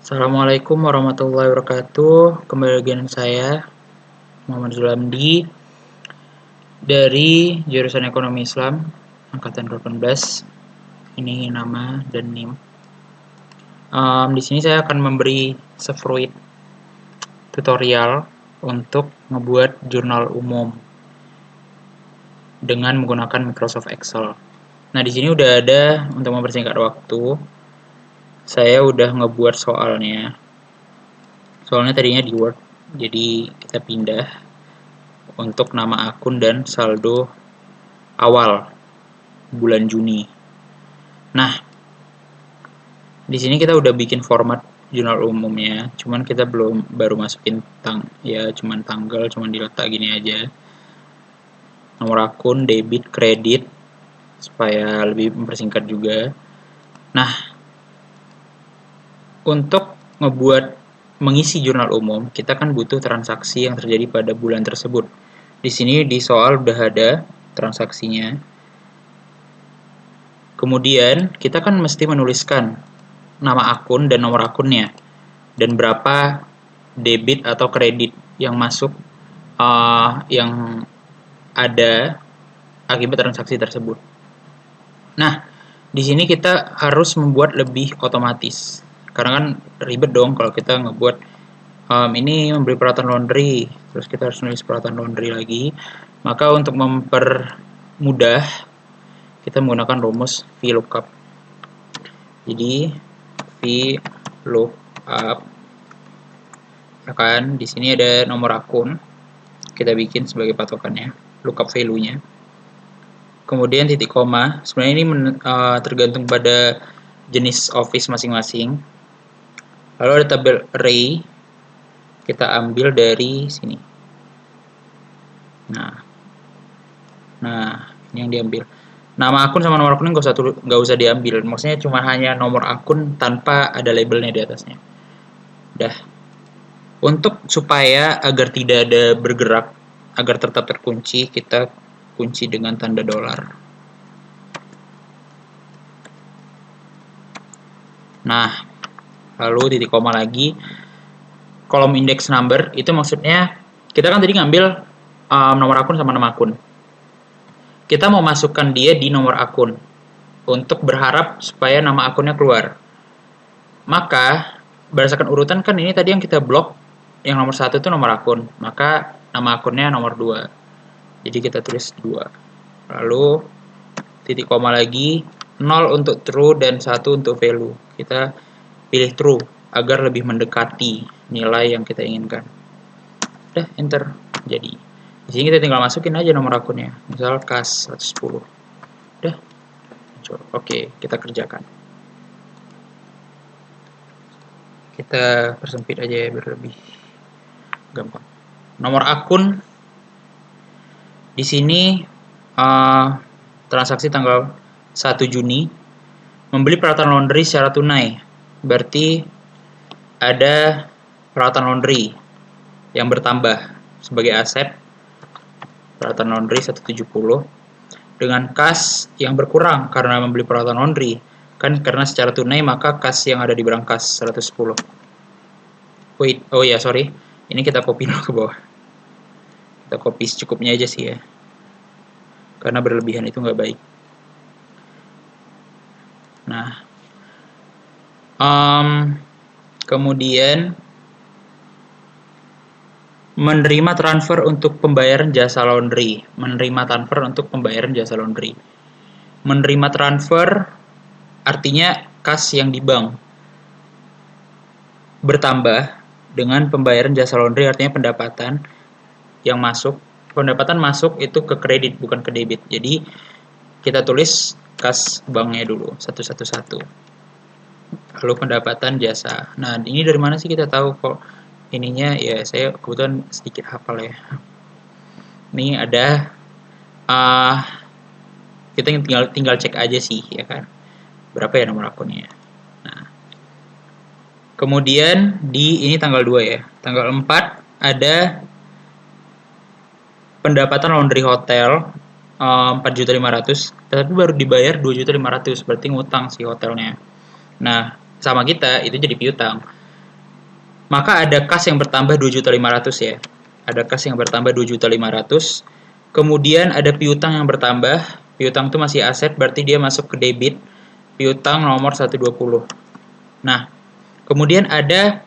Assalamualaikum warahmatullahi wabarakatuh. Kembali lagi dengan saya Muhammad Zulamdi dari jurusan Ekonomi Islam angkatan 18. Ini nama dan NIM. Di sini saya akan memberi sefruit tutorial untuk membuat jurnal umum dengan menggunakan Microsoft Excel. Nah, di sini udah ada untuk mempersingkat waktu. Saya udah ngebuat soalnya. Soalnya tadinya di Word, jadi kita pindah untuk nama akun dan saldo awal bulan Juni. Nah, di sini kita udah bikin format jurnal umumnya, cuman kita baru masukin cuman tanggal, cuman diletak gini aja. Nomor akun, debit, kredit, supaya lebih mempersingkat juga. Nah, untuk mengisi jurnal umum, kita kan butuh transaksi yang terjadi pada bulan tersebut. Di sini di soal udah ada transaksinya. Kemudian kita kan mesti menuliskan nama akun dan nomor akunnya, dan berapa debit atau kredit yang masuk yang ada akibat transaksi tersebut. Nah, di sini kita harus membuat lebih otomatis. Karena kan ribet dong kalau kita ngebuat ini membeli peralatan laundry, terus kita harus nulis peralatan laundry lagi. Maka untuk mempermudah, kita menggunakan rumus VLOOKUP. Jadi VLOOKUP, di sini ada nomor akun, kita bikin sebagai patokannya, lookup value-nya. Kemudian titik koma, sebenarnya ini tergantung pada jenis office masing-masing. Lalu ada tabel array, kita ambil dari sini. Nah, ini yang diambil. Nama akun sama nomor akunnya nggak usah diambil. Maksudnya cuma hanya nomor akun tanpa ada labelnya di atasnya. Udah. Untuk supaya agar tidak ada bergerak, agar tetap terkunci, kita kunci dengan tanda dolar. Nah, lalu titik koma lagi. Kolom index number itu maksudnya kita kan tadi ngambil nomor akun sama nama akun. Kita mau masukkan dia di nomor akun untuk berharap supaya nama akunnya keluar. Maka berdasarkan urutan kan ini tadi yang kita blok, yang nomor 1 itu nomor akun, maka nama akunnya nomor 2. Jadi kita tulis 2. Lalu titik koma lagi, 0 untuk true dan 1 untuk value. Kita pilih true agar lebih mendekati nilai yang kita inginkan. Udah, enter. Jadi di sini kita tinggal masukin aja nomor akunnya. Misal kas 110. Udah. Oke, kita kerjakan. Kita persempit aja ya biar lebih gampang. Nomor akun di sini transaksi tanggal 1 Juni, membeli peralatan laundry secara tunai. Berarti ada peralatan laundry yang bertambah sebagai aset, peralatan laundry 170, dengan kas yang berkurang karena membeli peralatan laundry. Kan karena secara tunai maka kas yang ada di berangkas 110. Sorry. Ini kita copy dulu ke bawah. Kita copy secukupnya aja sih ya. Karena berlebihan itu nggak baik. Nah, kemudian menerima transfer untuk pembayaran jasa laundry. Menerima transfer artinya kas yang di bank bertambah dengan pembayaran jasa laundry, artinya pendapatan yang masuk. Pendapatan masuk itu ke kredit bukan ke debit. Jadi kita tulis kas banknya dulu 111. Lalu pendapatan jasa. Nah, ini dari mana sih kita tahu kok ininya? Ya, saya kebetulan sedikit hafal ya. Ini ada kita tinggal cek aja sih ya kan. Berapa ya nomor akunnya? Nah, kemudian ini tanggal 2 ya. Tanggal 4 ada pendapatan laundry hotel 4.500.000, tapi baru dibayar 2.500.000, berarti ngutang si hotelnya. Nah, sama kita itu jadi piutang. maka ada kas yang bertambah 2.500.000 ya. Ada kas yang bertambah 2.500.000. Kemudian ada piutang yang bertambah. Piutang itu masih aset, berarti dia masuk ke debit. Piutang nomor 120. Nah, kemudian ada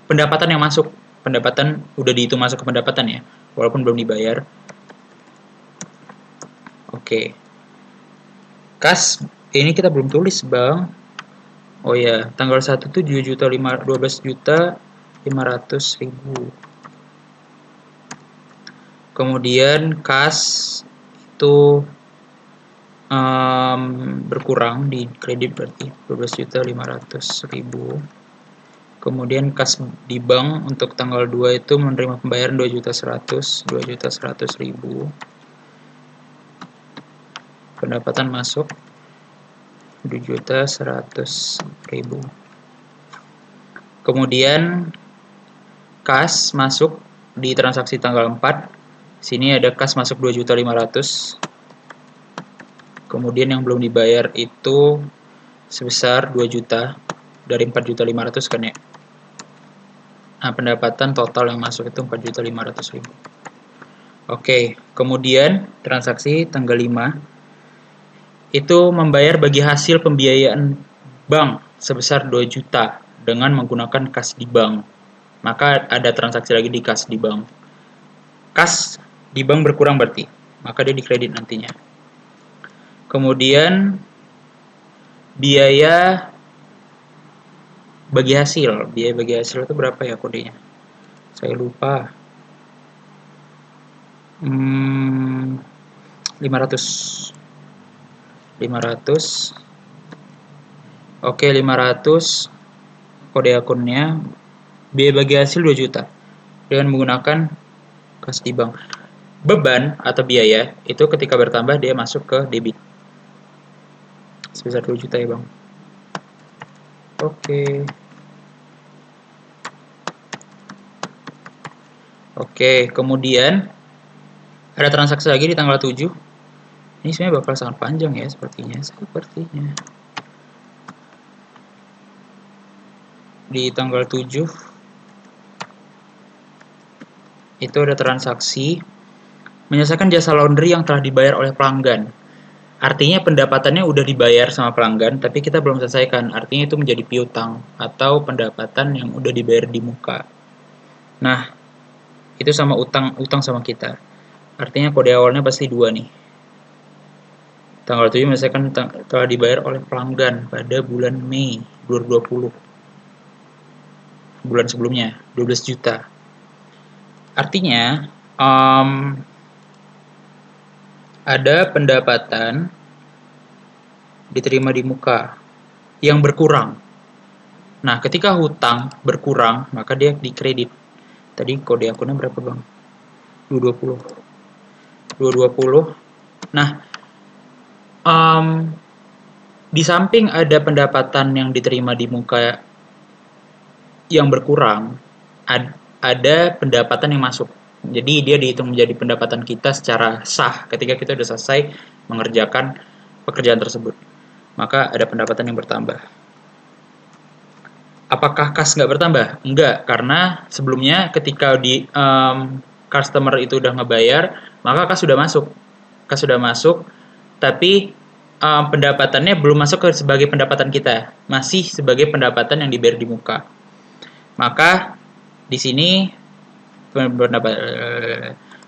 pendapatan yang masuk. Pendapatan udah dihitung masuk ke pendapatan ya, walaupun belum dibayar. Oke. Kas ini kita belum tulis, Bang. Oh ya, tanggal 1 tuh 12.500.000. Kemudian kas itu berkurang di kredit berarti 12.500.000. Kemudian kas di bank untuk tanggal 2 itu menerima pembayaran 2.100.000. Pendapatan masuk 2.100.000. Kemudian kas masuk di transaksi tanggal 4. Sini ada kas masuk 2.500.000. Kemudian yang belum dibayar itu sebesar 2 juta dari 4.500.000 kan ya. Nah, pendapatan total yang masuk itu 4.500.000. Oke, kemudian transaksi tanggal 5 itu membayar bagi hasil pembiayaan bank sebesar 2 juta dengan menggunakan kas di bank. Maka ada transaksi lagi di kas di bank. Kas di bank berkurang berarti, maka dia dikredit nantinya. Kemudian biaya bagi hasil. Biaya bagi hasil itu berapa ya kodenya? Saya lupa. 500. Oke, 500. Kode akunnya biaya bagi hasil 2 juta dengan menggunakan kas di bank. Beban atau biaya itu ketika bertambah dia masuk ke debit. Sebesar 2 juta ya, Bang. Oke, kemudian ada transaksi lagi di tanggal 7. Ini sebenarnya bakal sangat panjang ya sepertinya. Di tanggal 7 itu ada transaksi menyelesaikan jasa laundry yang telah dibayar oleh pelanggan. Artinya pendapatannya udah dibayar sama pelanggan, tapi kita belum selesaikan. Artinya itu menjadi piutang atau pendapatan yang udah dibayar di muka. Nah, itu sama utang sama kita. Artinya kode awalnya pasti 2 nih. Tanggal 7 menyelesaikan telah dibayar oleh pelanggan pada bulan Mei 2020. Bulan sebelumnya 12 juta. Artinya ada pendapatan diterima di muka yang berkurang. Nah, ketika hutang berkurang, maka dia dikredit. Tadi kode akunnya berapa, Bang? 220. Nah, di samping ada pendapatan yang diterima di muka yang berkurang, ada pendapatan yang masuk. Jadi dia dihitung menjadi pendapatan kita secara sah ketika kita sudah selesai mengerjakan pekerjaan tersebut. Maka ada pendapatan yang bertambah. Apakah kas nggak bertambah? Enggak, karena sebelumnya ketika di customer itu udah ngebayar, maka kas sudah masuk. Tapi pendapatannya belum masuk sebagai pendapatan kita, masih sebagai pendapatan yang dibayar di muka. Maka di sini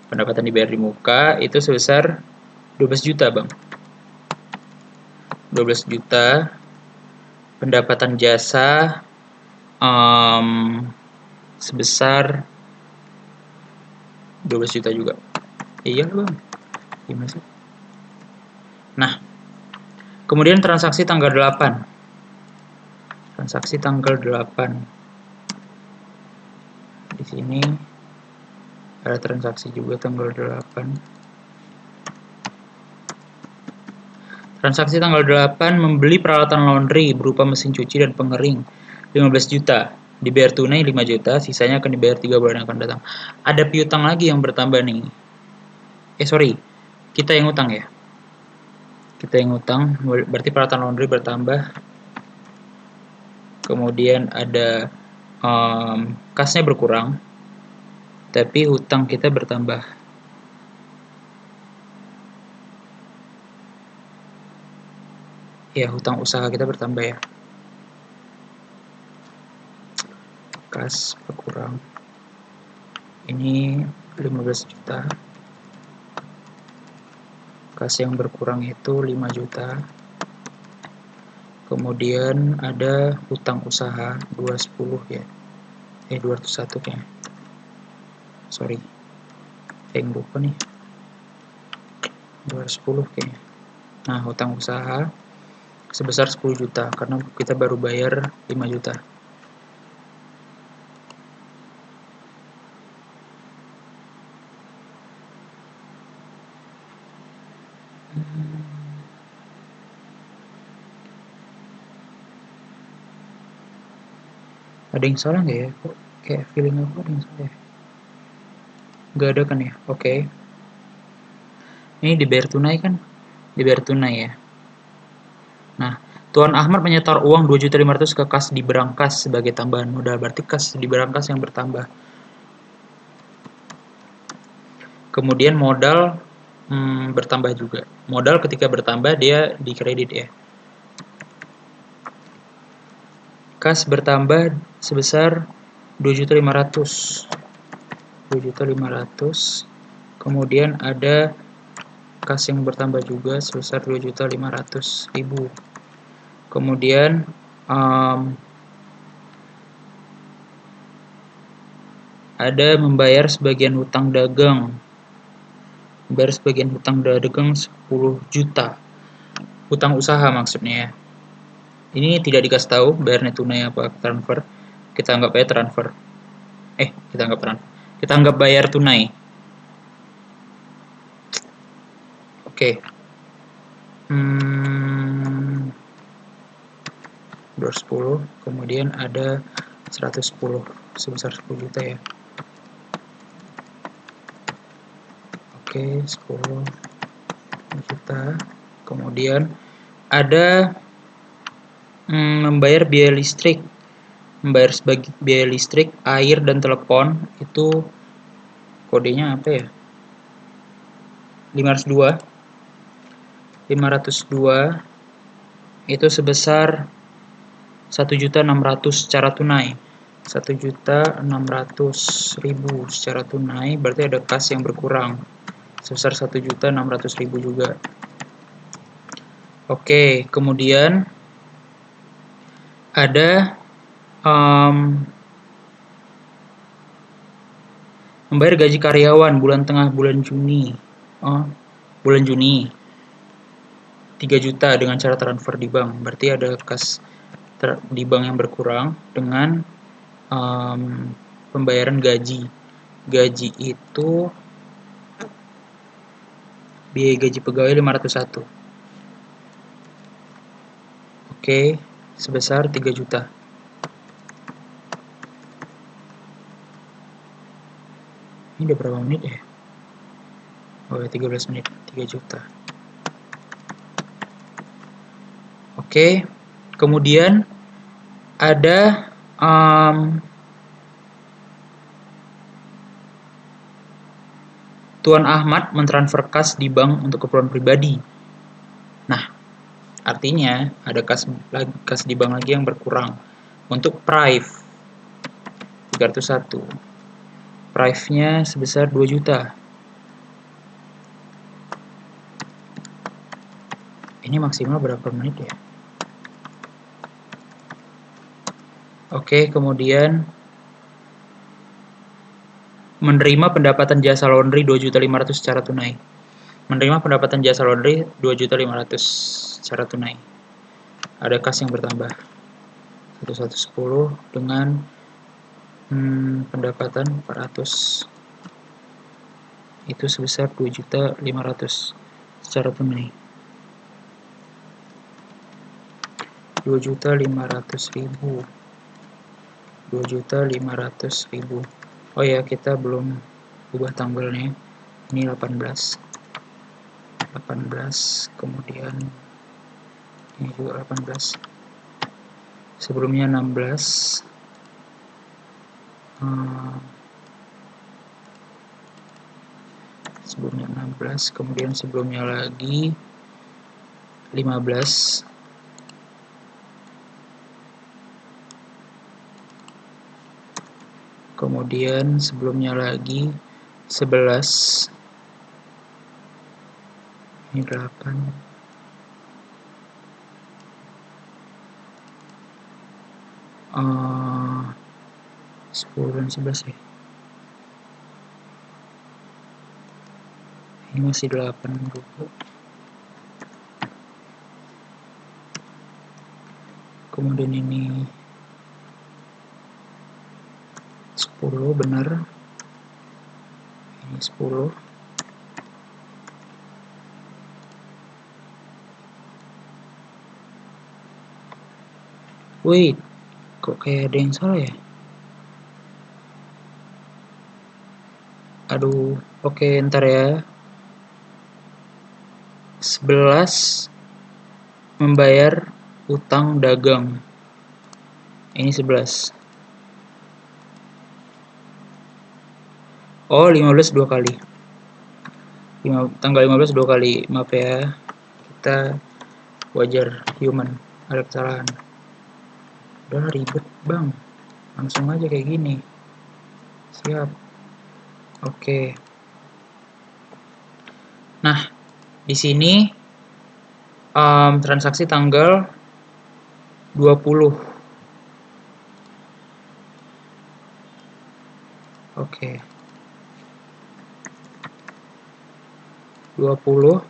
pendapatan dibayar di muka itu sebesar 12 juta, Bang. 12 juta. Pendapatan jasa sebesar 12 juta juga. Iya, Bang. Gimana sih? Nah, kemudian transaksi tanggal 8. Transaksi tanggal 8. Di sini ada transaksi juga tanggal 8. Transaksi tanggal 8 membeli peralatan laundry berupa mesin cuci dan pengering 15 juta. Dibayar tunai 5 juta, sisanya akan dibayar 3 bulan yang akan datang. Ada piutang lagi yang bertambah nih. Kita yang utang ya. Kita yang utang, berarti peralatan laundry bertambah kemudian ada kasnya berkurang, tapi hutang kita bertambah. Ya, hutang usaha kita bertambah ya. Kas berkurang. Ini 15 juta. Kas yang berkurang itu 5 juta. Kemudian ada hutang usaha 210 ya. 201 kayaknya. Sorry. Lupa nih. 210 kayaknya. Nah, hutang usaha sebesar 10 juta karena kita baru bayar 5 juta. Ada yang salah nggak ya? Kok kayak feeling aku ada yang salah ya? Nggak ada kan ya? Oke. Ini dibayar tunai kan? Dibayar tunai ya. Nah, Tuan Ahmad menyetor uang 2.500.000 ke kas di berangkas sebagai tambahan modal. Berarti kas di berangkas yang bertambah. Kemudian modal bertambah juga. Modal ketika bertambah dia dikredit ya. Kas bertambah sebesar 2.500.000. 2.500.000. Kemudian ada kas yang bertambah juga sebesar 2.500.000. Kemudian ada membayar sebagian hutang dagang. Membayar sebagian hutang dagang 10 juta. Hutang usaha maksudnya ya. Ini tidak dikasih tahu bayarnya tunai apa transfer. Kita anggap bayar transfer. Kita anggap transfer. Kita anggap bayar tunai. Oke. 210, kemudian ada 110 sebesar 10 juta ya. Oke, 10 juta. Kemudian ada membayar biaya listrik. Membayar sebagai biaya listrik, air, dan telepon itu kodenya apa ya? 502 itu sebesar 1.600.000 secara tunai. 1.600.000 secara tunai, berarti ada kas yang berkurang sebesar 1.600.000 juga. Oke, kemudian ada membayar gaji karyawan bulan tengah bulan Juni. Bulan Juni 3 juta dengan cara transfer di bank. Berarti ada kas di bank yang berkurang dengan pembayaran gaji. Gaji itu biaya gaji pegawai 501. Oke, sebesar 3 juta. Ini udah berapa menit ya? 13 menit, 3 juta. Oke, kemudian ada Tuan Ahmad mentransfer kas di bank untuk keperluan pribadi. Nah, artinya ada kas di bank lagi yang berkurang. Untuk prive 301. Prive-nya sebesar 2 juta. Ini maksimal berapa menit ya? Oke, kemudian menerima pendapatan jasa laundry 2.500.000 secara tunai. Menerima pendapatan jasa laundry 2.500.000 secara tunai. Ada kas yang bertambah 110 dengan pendapatan 400. Itu sebesar 2.500.000 secara tunai. 2.500.000. 2.500.000. Oh ya, kita belum ubah tanggalnya. Ini 18. Kemudian ini juga 18. sebelumnya 16, sebelumnya 16, kemudian sebelumnya lagi 15, kemudian sebelumnya lagi 11, ini 8, 10 dan 11 ya. Ini masih 8 dulu. Kemudian ini 10 benar. Ini 10. Wait, kok kayak ada yang salah ya? Aduh, oke, ntar ya. 11 membayar utang dagang. Ini 11. Oh, 15 dua kali. Tanggal 15 dua kali. Maaf ya. Kita wajar, human, ada kesalahan. Udah ribet, Bang. Langsung aja kayak gini. Siap. Oke. Nah, di sini transaksi tanggal 20. Oke. 20.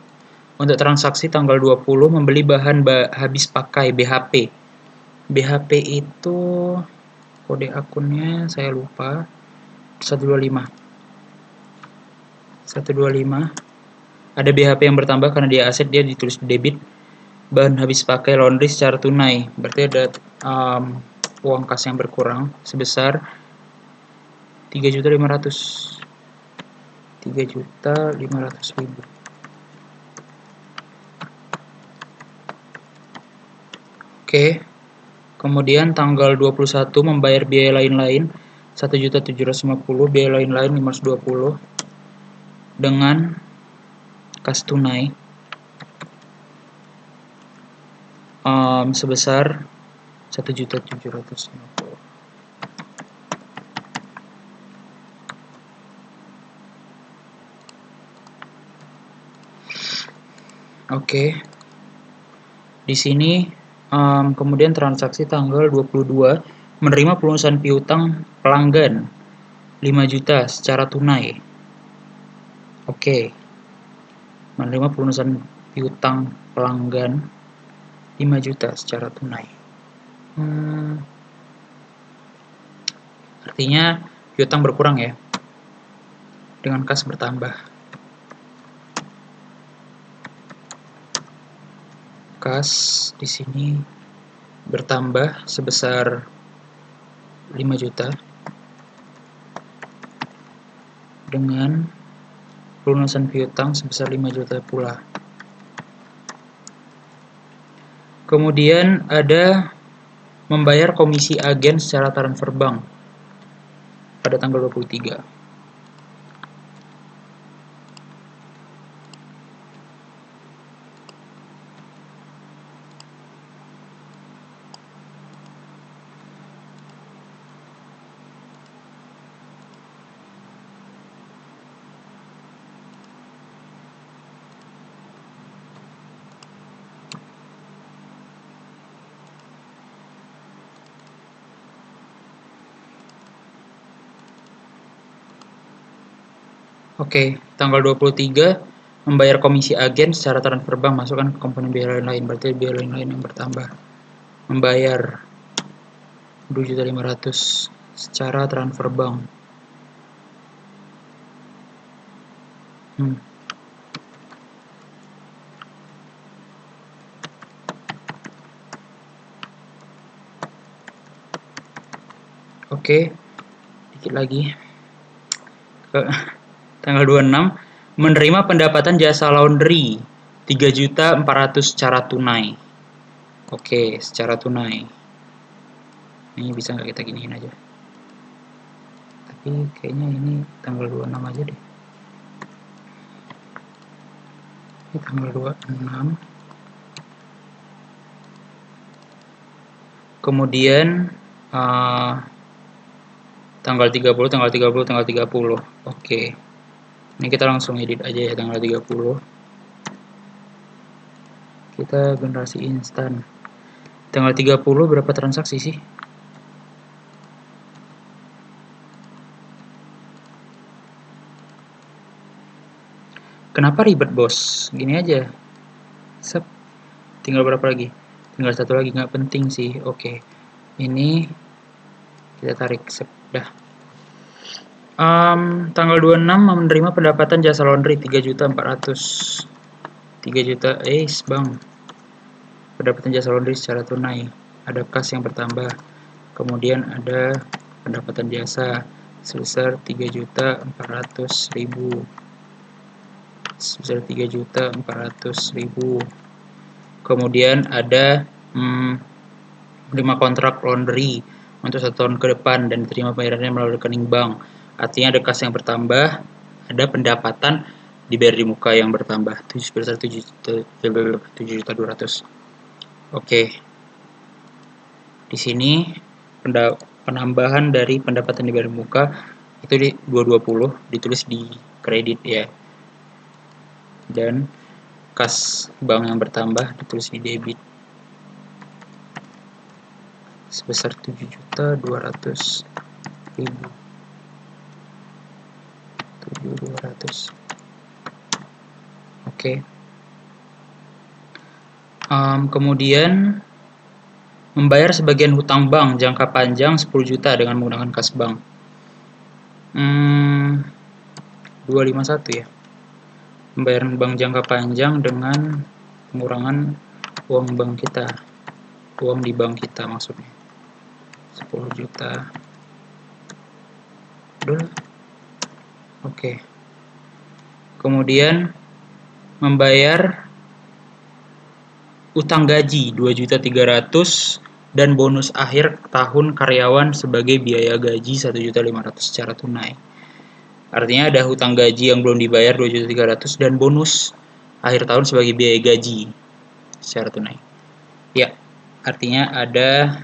Untuk transaksi tanggal 20 membeli bahan habis pakai BHP. BHP itu kode akunnya saya lupa. 125. Ada BHP yang bertambah karena dia aset, dia ditulis debit. Bahan habis pakai laundry secara tunai, berarti ada uang kas yang berkurang sebesar 3.500.000. 3.500.000. Oke. Kemudian tanggal 21 membayar biaya lain-lain 1.750.000, biaya lain-lain 520 dengan kas tunai sebesar 1.750.000. Oke. Di sini kemudian transaksi tanggal 22 menerima pelunasan piutang pelanggan 5 juta secara tunai. Oke. Menerima pelunasan piutang pelanggan 5 juta secara tunai. Artinya piutang berkurang ya. Dengan kas bertambah. Kas di sini bertambah sebesar 5 juta dengan pelunasan piutang sebesar 5 juta pula. Kemudian ada membayar komisi agen secara transfer bank pada tanggal 23. Oke, tanggal 23 membayar komisi agen secara transfer bank, masukkan ke komponen biaya lain-lain, berarti biaya lain-lain yang bertambah. Membayar 2.500.000 secara transfer bank. Oke, dikit lagi. Tanggal 26 menerima pendapatan jasa laundry 3.400.000 secara tunai. Oke, secara tunai. Ini bisa nggak kita giniin aja? Tapi kayaknya ini tanggal 26 aja deh. Ini tanggal 26. Kemudian tanggal 30, tanggal 30, tanggal 30. Oke. Ini kita langsung edit aja ya tanggal 30. Kita generasi instan. Tanggal 30 berapa transaksi sih? Kenapa ribet bos? Gini aja. Sep. Tinggal berapa lagi? Tinggal satu lagi, nggak penting sih. Oke. Ini kita tarik. Sep. Dah. Tanggal 26 menerima pendapatan jasa laundry 3.400.000. 3 juta, bang. Pendapatan jasa laundry secara tunai. Ada kas yang bertambah. Kemudian ada pendapatan jasa sebesar 3.400.000. Sebesar 3.400.000. Kemudian ada 5 kontrak laundry untuk 1 tahun ke depan dan diterima bayarannya melalui rekening bank. Artinya ada kas yang bertambah, ada pendapatan dibayar di muka yang bertambah sebesar 7.200.000. Oke. Di sini penambahan dari pendapatan dibayar di muka itu di 220 ditulis di kredit ya. Dan kas bank yang bertambah ditulis di debit sebesar 7.200.000. 7.200. Oke. Kemudian membayar sebagian hutang bank jangka panjang 10 juta dengan menggunakan kas bank. 251 ya. Pembayaran bank jangka panjang dengan pengurangan uang bank kita. Uang di bank kita maksudnya. 10 juta. Udah. Oke. Kemudian membayar utang gaji 2.300.000 dan bonus akhir tahun karyawan sebagai biaya gaji 1.500.000 secara tunai. Artinya ada hutang gaji yang belum dibayar 2.300.000 dan bonus akhir tahun sebagai biaya gaji secara tunai. Ya, artinya ada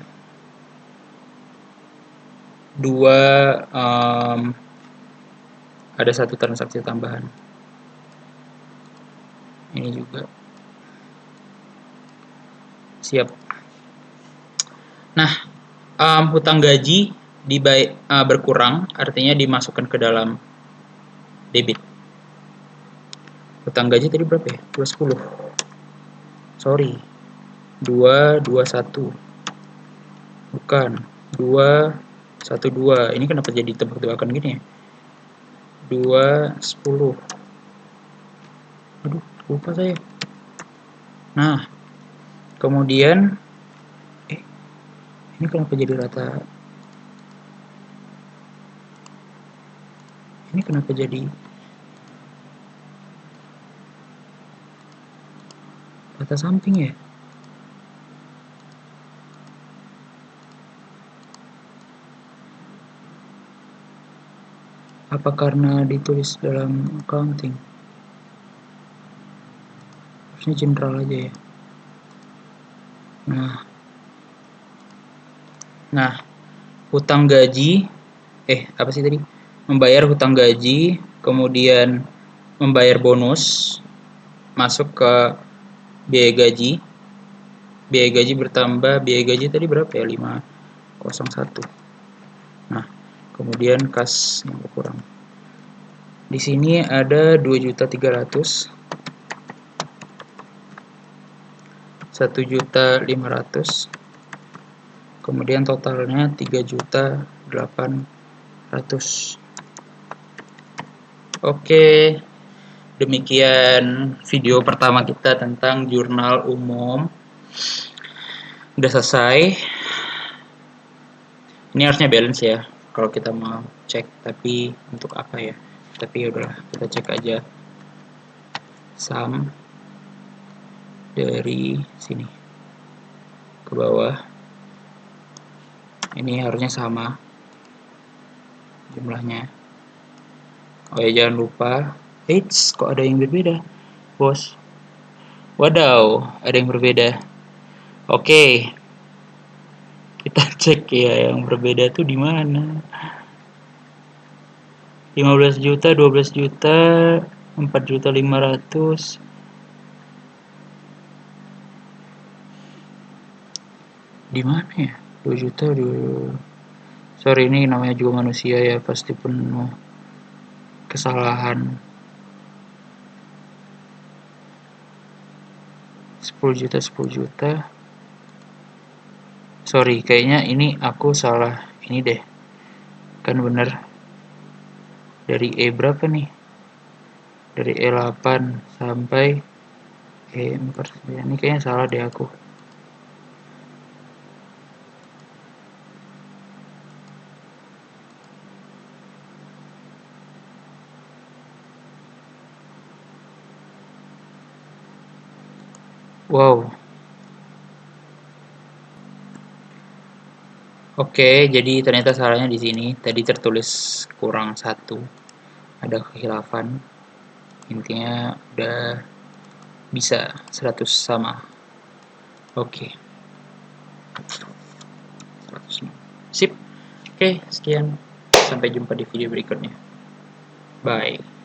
ada 1 transaksi tambahan. Ini juga siap. Nah, hutang gaji berkurang, artinya dimasukkan ke dalam debit. Hutang gaji tadi berapa ya? 210. Sorry. 221. Bukan. 212. Ini kenapa jadi tebak-tebakan gini ya? 210. Aduh, lupa saya. Nah, kemudian ini kenapa jadi rata? Ini kenapa jadi rata samping ya? Apa karena ditulis dalam accounting? Harusnya general aja ya. Nah, hutang gaji, apa sih tadi? Membayar hutang gaji, kemudian membayar bonus, masuk ke biaya gaji. Biaya gaji bertambah, biaya gaji tadi berapa ya? 501. Nah, kemudian kas yang berkurang. Di sini ada 2.300.000, 1.500.000. Kemudian totalnya 3.800.000. Oke, demikian video pertama kita tentang jurnal umum. Udah selesai. Ini harusnya balance ya kalau kita mau cek, tapi untuk apa ya? Tapi udahlah, kita cek aja sum dari sini ke bawah. Ini harusnya sama jumlahnya. Oh ya, jangan lupa. Eits, kok ada yang berbeda, bos? Wadaw, ada yang berbeda. Oke, kita cek ya yang berbeda tuh di mana. 15 juta, 12 juta, 4.500.000. Di mana ya? 2 juta, 2. Sorry, ini namanya juga manusia ya, pasti penuh kesalahan. 10 juta, 10 juta. Sorry, kayaknya ini aku salah. Ini deh. Kan bener. Dari E berapa nih? Dari E8 sampai E4. Ini kayaknya salah deh aku. Wow. Oke, jadi ternyata salahnya di sini. Tadi tertulis kurang 1. Ada kekhilafan. Intinya udah bisa 100 sama. Oke. 100. Sip. Oke, sekian. Sampai jumpa di video berikutnya. Bye.